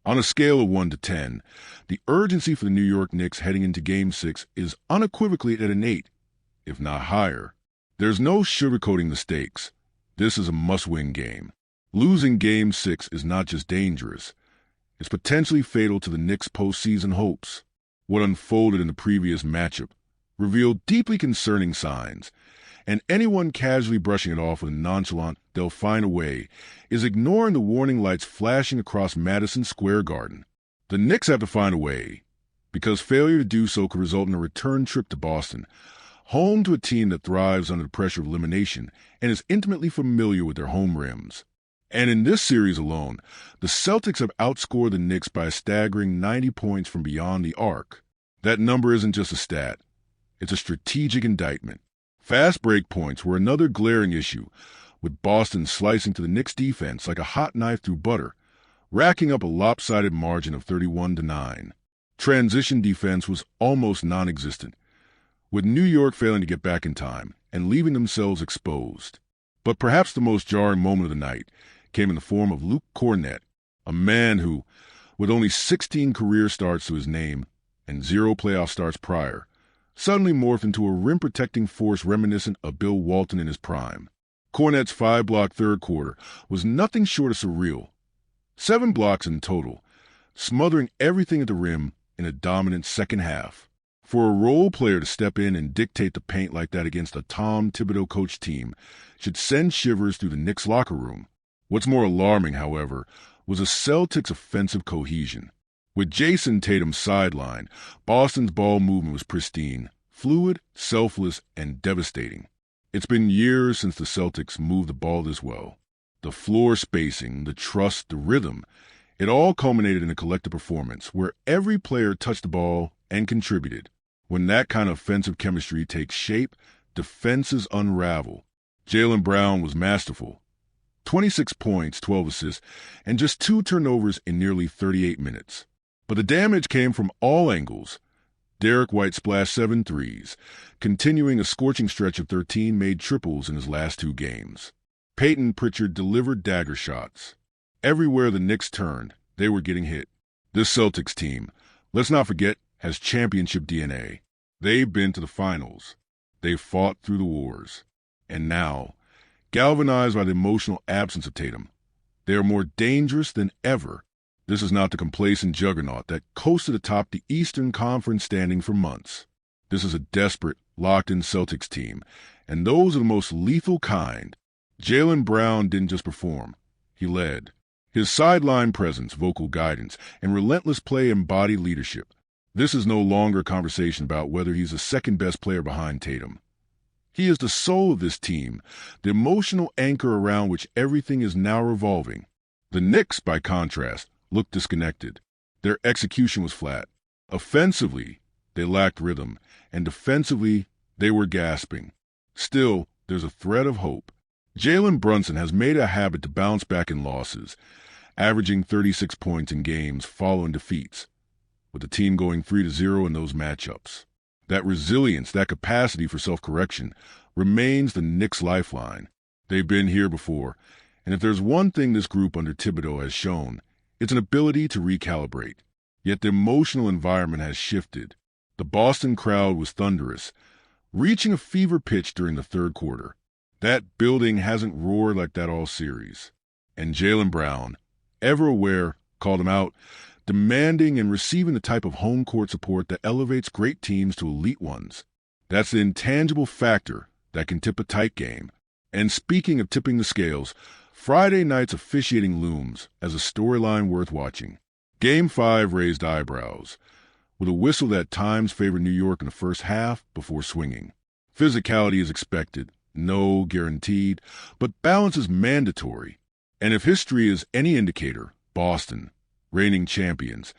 On a scale of 1 to 10, the urgency for the New York Knicks heading into Game 6 is unequivocally at an 8, if not higher. There's no sugarcoating the stakes. This is a must-win game. Losing Game 6 is not just dangerous. It's potentially fatal to the Knicks' postseason hopes. What unfolded in the previous matchup revealed deeply concerning signs, and anyone casually brushing it off with a nonchalant "they'll find a way" is ignoring the warning lights flashing across Madison Square Garden. The Knicks have to find a way, because failure to do so could result in a return trip to Boston, home to a team that thrives under the pressure of elimination and is intimately familiar with their home rims. And in this series alone, the Celtics have outscored the Knicks by a staggering 90 points from beyond the arc. That number isn't just a stat. It's a strategic indictment. Fast break points were another glaring issue, with Boston slicing to the Knicks' defense like a hot knife through butter, racking up a lopsided margin of 31-9. Transition defense was almost non-existent, with New York failing to get back in time and leaving themselves exposed. But perhaps the most jarring moment of the night came in the form of Luke Kornet, a man who, with only 16 career starts to his name and 0 playoff starts prior, suddenly morphed into a rim-protecting force reminiscent of Bill Walton in his prime. Kornet's 5-block third quarter was nothing short of surreal. 7 blocks in total, smothering everything at the rim in a dominant second half. For a role player to step in and dictate the paint like that against a Tom Thibodeau-coached team should send shivers through the Knicks locker room. What's more alarming, however, was the Celtics' offensive cohesion. With Jason Tatum sidelined, Boston's ball movement was pristine, fluid, selfless, and devastating. It's been years since the Celtics moved the ball this well. The floor spacing, the trust, the rhythm, it all culminated in a collective performance where every player touched the ball and contributed. When that kind of offensive chemistry takes shape, defenses unravel. Jaylen Brown was masterful. 26 points, 12 assists, and just 2 turnovers in nearly 38 minutes. But the damage came from all angles. Derek White splashed 7 threes, continuing a scorching stretch of 13 made triples in his last 2 games. Peyton Pritchard delivered dagger shots. Everywhere the Knicks turned, they were getting hit. This Celtics team, let's not forget, has championship DNA. They've been to the finals. They've fought through the wars. And now, galvanized by the emotional absence of Tatum, they are more dangerous than ever. This is not the complacent juggernaut that coasted atop the Eastern Conference standing for months. This is a desperate, locked-in Celtics team, and those are the most lethal kind. Jaylen Brown didn't just perform. He led. His sideline presence, vocal guidance, and relentless play embodied leadership. This is no longer a conversation about whether he's the second-best player behind Tatum. He is the soul of this team, the emotional anchor around which everything is now revolving. The Knicks, by contrast, looked disconnected. Their execution was flat. Offensively, they lacked rhythm, and defensively, they were gasping. Still, there's a thread of hope. Jalen Brunson has made it a habit to bounce back in losses, averaging 36 points in games following defeats, with the team going 3-0 in those matchups. That resilience, that capacity for self-correction, remains the Knicks' lifeline. They've been here before, and if there's one thing this group under Thibodeau has shown, it's an ability to recalibrate. Yet the emotional environment has shifted. The Boston crowd was thunderous, reaching a fever pitch during the third quarter. That building hasn't roared like that all series. And Jaylen Brown, ever aware, called him out, demanding and receiving the type of home court support that elevates great teams to elite ones. That's the intangible factor that can tip a tight game. And speaking of tipping the scales, Friday night's officiating looms as a storyline worth watching. Game 5 raised eyebrows, with a whistle that at times favored New York in the first half before swinging. Physicality is expected, no guaranteed, but balance is mandatory. And if history is any indicator, Boston, reigning champions,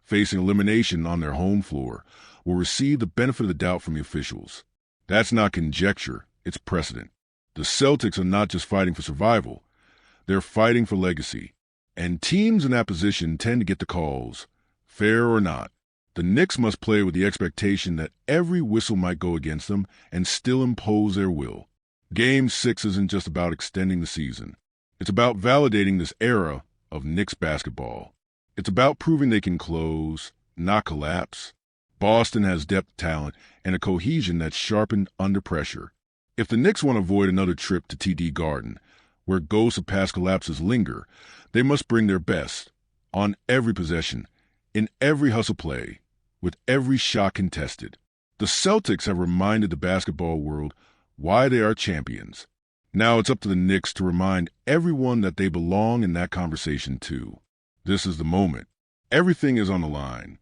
facing elimination on their home floor, will receive the benefit of the doubt from the officials. That's not conjecture, it's precedent. The Celtics are not just fighting for survival, they're fighting for legacy. And teams in that position tend to get the calls, fair or not. The Knicks must play with the expectation that every whistle might go against them and still impose their will. Game 6 isn't just about extending the season. It's about validating this era of Knicks basketball. It's about proving they can close, not collapse. Boston has depth, talent, and a cohesion that's sharpened under pressure. If the Knicks want to avoid another trip to TD Garden, where ghosts of past collapses linger, they must bring their best, on every possession, in every hustle play, with every shot contested. The Celtics have reminded the basketball world why they are champions. Now it's up to the Knicks to remind everyone that they belong in that conversation too. This is the moment. Everything is on the line.